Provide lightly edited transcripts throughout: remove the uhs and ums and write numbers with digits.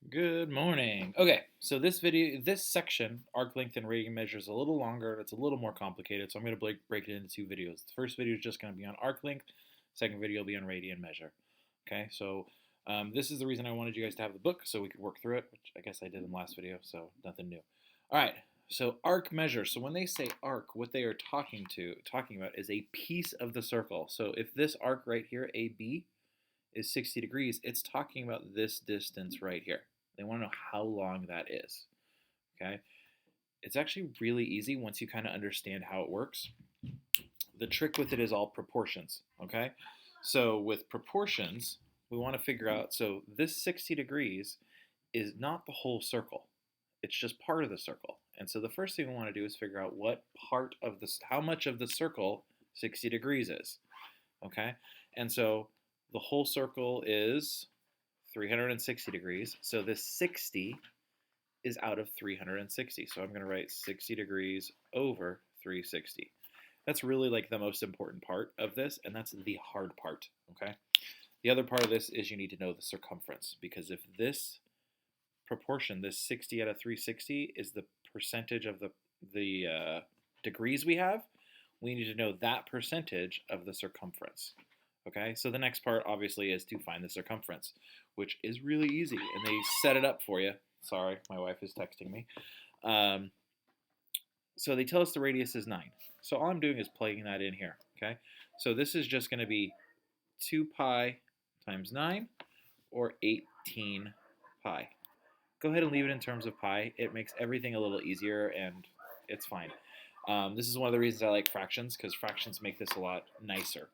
Good morning. Okay, so this section, arc length and radian measure, is a little longer. It's a little more complicated, so I'm going to break it into two videos. The first video is just going to be on arc length. Second video will be on radian measure. Okay, so this is the reason I wanted you guys to have the book so we could work through it, which I guess I did in the last video, so nothing new. All right, so arc measure. So when they say arc, what they are talking about is a piece of the circle. So if this arc right here, AB, is 60 degrees, it's talking about this distance right here. They want to know how long that is. Okay? It's actually really easy once you kind of understand how it works. The trick with it is all proportions. Okay? So with proportions, we want to figure out, so this 60 degrees is not the whole circle. It's just part of the circle. And so the first thing we want to do is figure out what part of this, how much of the circle 60 degrees is. Okay? And so the whole circle is 360 degrees. So this 60 is out of 360. So I'm going to write 60 degrees over 360. That's really like the most important part of this, and that's the hard part, okay? The other part of this is you need to know the circumference, because if this proportion, this 60 out of 360, is the percentage of the degrees we have, we need to know that percentage of the circumference. Okay, so the next part obviously is to find the circumference, which is really easy, and they set it up for you. Sorry, my wife is texting me. Um, so they tell us the radius is 9. So all I'm doing is plugging that in here. Okay, so this is just going to be 2 pi times 9, or 18 pi. Go ahead and leave it in terms of pi. It makes everything a little easier, and it's fine. This is one of the reasons I like fractions, because fractions make this a lot nicer.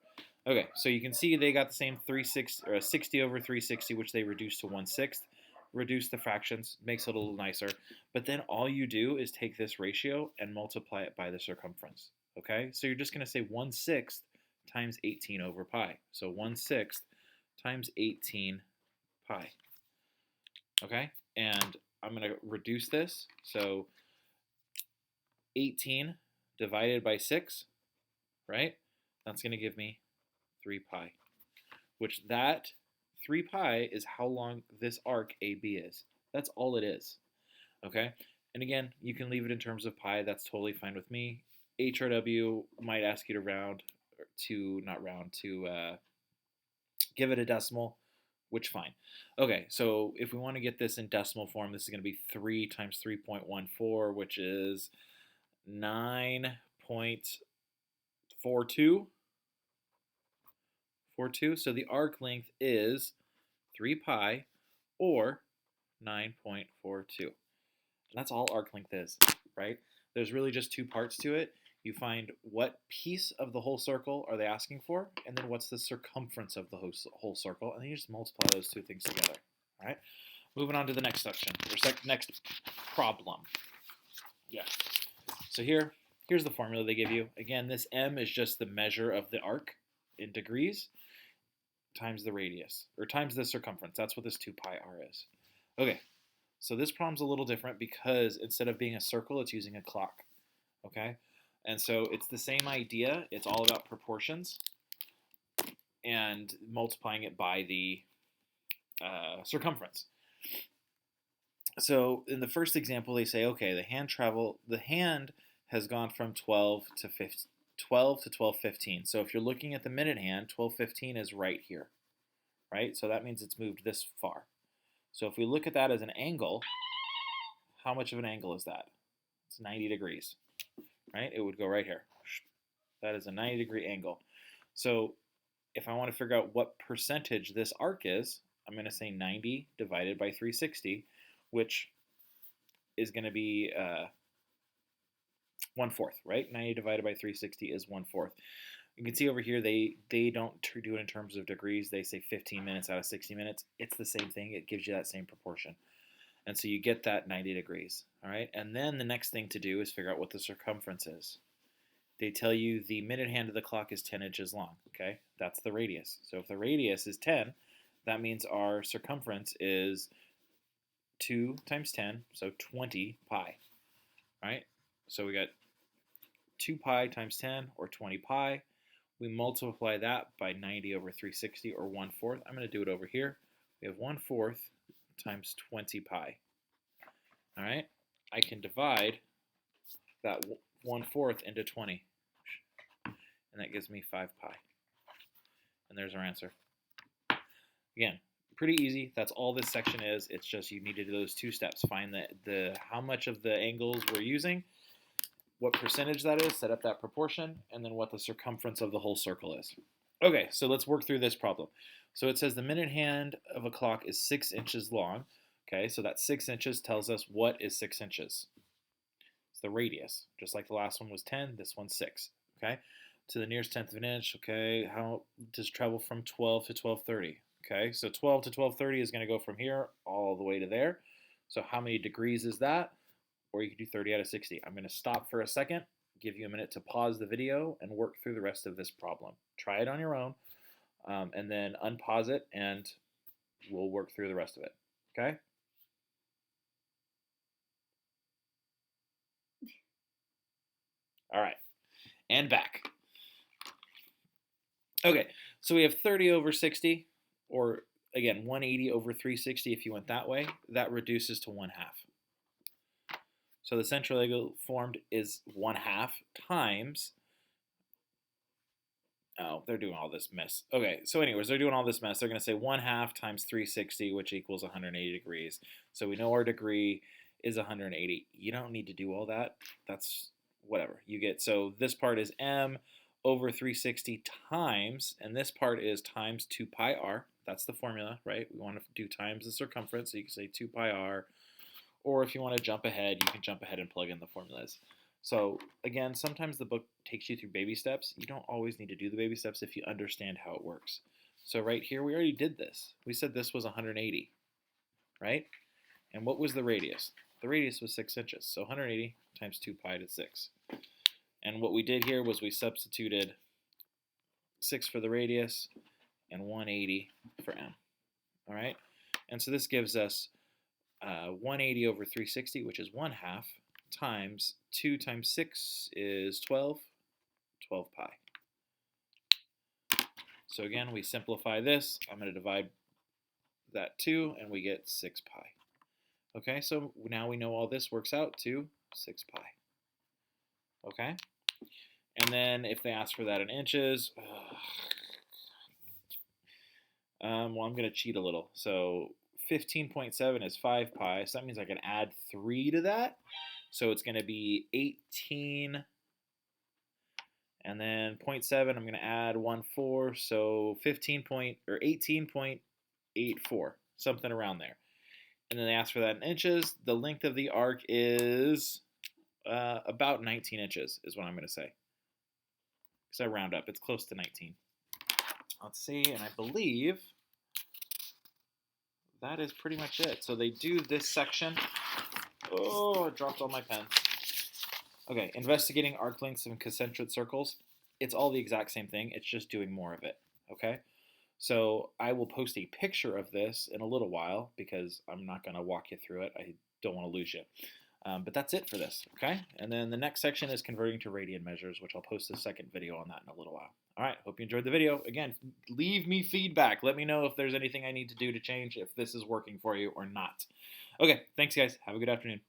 Okay, so you can see they got the same 60 over 360, which they reduced to 1/6. Reduce the fractions, makes it a little nicer. But then all you do is take this ratio and multiply it by the circumference. Okay, so you're just going to say 1/6 times 18 over pi. So 1/6 times 18 pi. Okay, and I'm going to reduce this. So 18 divided by 6, right? That's going to give me 3 pi, which that 3 pi is how long this arc AB is. That's all it is, okay? And again, you can leave it in terms of pi. That's totally fine with me. HRW might ask you to give it a decimal, which fine. Okay, so if we want to get this in decimal form, this is going to be 3 times 3.14, which is 9.42. So the arc length is 3 pi, or 9.42. That's all arc length is, right? There's really just two parts to it. You find what piece of the whole circle are they asking for, and then what's the circumference of the whole circle, and then you just multiply those two things together. All right. Moving on to the next section, or next problem. Yeah. So here's the formula they give you. Again, this m is just the measure of the arc in degrees times the radius, or times the circumference. That's what this 2 pi r is. Okay, so this problem's a little different because instead of being a circle, it's using a clock. Okay, and so it's the same idea. It's all about proportions and multiplying it by the circumference. So in the first example, they say, okay, the hand has gone from 12 to 12:15. So if you're looking at the minute hand, 12:15 is right here, right? So that means it's moved this far. So if we look at that as an angle, how much of an angle is that? It's 90 degrees, right? It would go right here. That is a 90-degree angle. So if I want to figure out what percentage this arc is, I'm going to say 90 divided by 360, which is going to be 1/4, right? 90 divided by 360 is 1/4. You can see over here they don't do it in terms of degrees. They say 15 minutes out of 60 minutes. It's the same thing. It gives you that same proportion. And so you get that 90 degrees, all right? And then the next thing to do is figure out what the circumference is. They tell you the minute hand of the clock is 10 inches long, okay? That's the radius. So if the radius is 10, that means our circumference is 2 times 10, so 20 pi, right? So we got 2 pi times 10, or 20 pi. We multiply that by 90 over 360, or 1/4. I'm going to do it over here. We have 1/4 times 20 pi. All right, I can divide that 1/4 into 20, and that gives me 5 pi. And there's our answer. Again, pretty easy. That's all this section is. It's just you need to do those 2 steps. Find the how much of the angles we're using, what percentage that is, set up that proportion, and then what the circumference of the whole circle is. Okay, so let's work through this problem. So it says the minute hand of a clock is 6 inches long. Okay, so that 6 inches tells us what is 6 inches. It's the radius. Just like the last one was 10, this one's 6. Okay, to the nearest tenth of an inch. Okay, how does travel from 12 to 1230? Okay, so 12 to 1230 is going to go from here all the way to there. So how many degrees is that? Or you could do 30 out of 60. I'm going to stop for a second, give you a minute to pause the video and work through the rest of this problem. Try it on your own, and then unpause it, and we'll work through the rest of it. Okay? All right, and back. Okay, so we have 30 over 60, or again, 180 over 360 if you went that way. That reduces to 1/2. So the central angle formed is 1/2 times, oh, they're doing all this mess. Okay, so anyways, they're doing all this mess. They're going to say 1/2 times 360, which equals 180 degrees. So we know our degree is 180. You don't need to do all that. That's whatever. You get, so this part is m over 360 times, and this part is times 2 pi r. That's the formula, right? We want to do times the circumference, so you can say 2 pi r. Or if you want to jump ahead, you can jump ahead and plug in the formulas. So again, sometimes the book takes you through baby steps. You don't always need to do the baby steps if you understand how it works. So right here, we already did this. We said this was 180, right? And what was the radius? The radius was 6 inches. So 180 times 2 pi to 6. And what we did here was we substituted 6 for the radius and 180 for m. All right? And so this gives us 180 over 360, which is 1/2, times 2 times 6 is 12 pi. So again, we simplify this. I'm going to divide that 2, and we get 6 pi. Okay, so now we know all this works out to 6 pi. Okay? And then if they ask for that in inches, well, I'm going to cheat a little. So 15.7 is 5 pi, so that means I can add 3 to that. So it's going to be 18, and then 0.7, I'm going to add 1/4, so 18.84, something around there. And then they ask for that in inches. The length of the arc is about 19 inches is what I'm going to say. So I round up. It's close to 19. Let's see, and I believe that is pretty much it. So they do this section. Oh, I dropped all my pens. Okay, investigating arc lengths and concentric circles. It's all the exact same thing. It's just doing more of it, okay? So I will post a picture of this in a little while because I'm not going to walk you through it. I don't want to lose you. But that's it for this, okay? And then the next section is converting to radian measures, which I'll post a second video on that in a little while. All right, hope you enjoyed the video. Again, leave me feedback. Let me know if there's anything I need to do to change, if this is working for you or not. Okay, thanks, guys. Have a good afternoon.